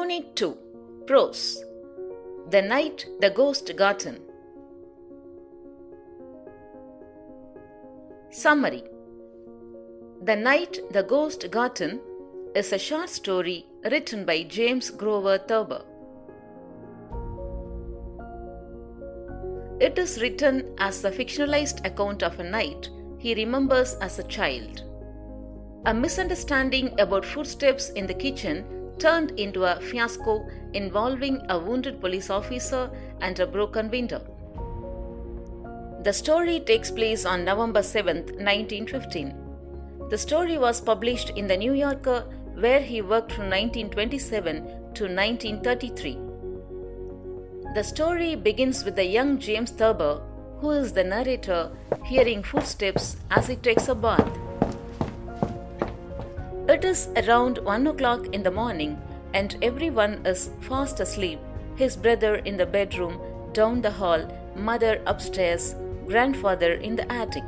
Unit 2. Prose. The Night the Ghost Garden. Summary. The Night the Ghost Garden is a short story written by James Grover Thurber. It is written as a fictionalized account of a night he remembers as a child. A misunderstanding about footsteps in the kitchen turned into a fiasco involving a wounded police officer and a broken window. The story takes place on November 7, 1915. The story was published in The New Yorker, where he worked from 1927 to 1933. The story begins with the young James Thurber, who is the narrator, hearing footsteps as he takes a bath. It is around 1 o'clock in the morning and everyone is fast asleep, his brother in the bedroom, down the hall, mother upstairs, grandfather in the attic.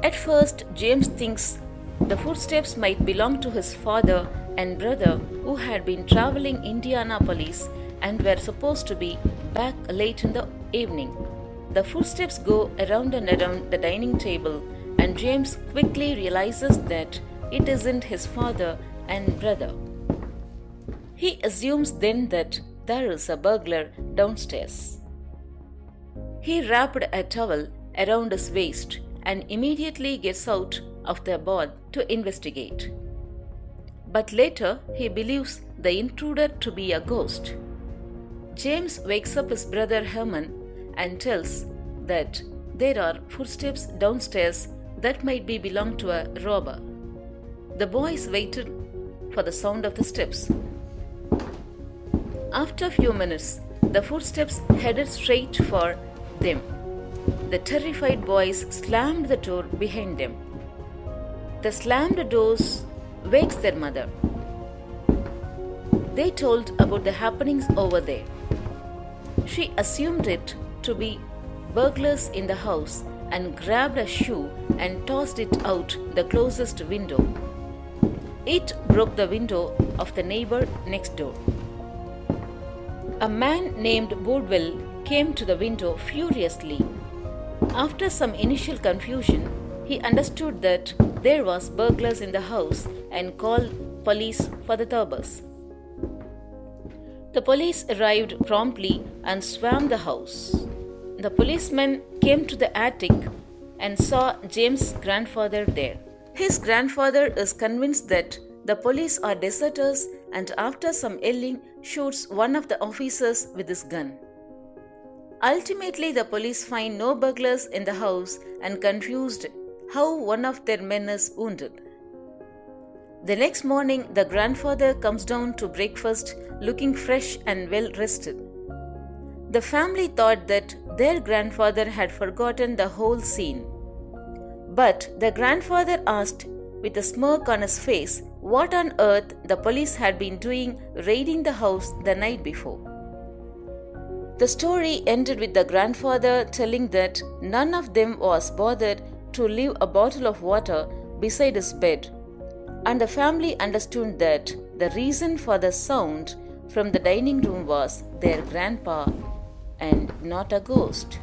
At first, James thinks the footsteps might belong to his father and brother who had been traveling Indianapolis and were supposed to be back late in the evening. The footsteps go around and around the dining table, and James quickly realizes that it isn't his father and brother. He assumes then that there is a burglar downstairs. He wrapped a towel around his waist and immediately gets out of the bath to investigate. But later he believes the intruder to be a ghost. James wakes up his brother Herman and tells that there are footsteps downstairs that might belong to a robber. The boys waited for the sound of the steps. After a few minutes, the footsteps headed straight for them. The terrified boys slammed the door behind them. The slammed doors wakes their mother. They told about the happenings over there. She assumed it to be burglars in the house and grabbed a shoe and tossed it out the closest window. It broke the window of the neighbor next door. A man named Bodwell came to the window furiously. After some initial confusion, he understood that there was burglars in the house and called police for the Thurbers. The police arrived promptly and swarmed the house. The policemen came to the attic and saw James' grandfather there. His grandfather is convinced that the police are deserters and after some yelling shoots one of the officers with his gun. Ultimately, the police find no burglars in the house and confused how one of their men is wounded. The next morning, the grandfather comes down to breakfast looking fresh and well rested. The family thought that their grandfather had forgotten the whole scene. But the grandfather asked with a smirk on his face what on earth the police had been doing raiding the house the night before. The story ended with the grandfather telling that none of them was bothered to leave a bottle of water beside his bed, and the family understood that the reason for the sound from the dining room was their grandpa and not a ghost.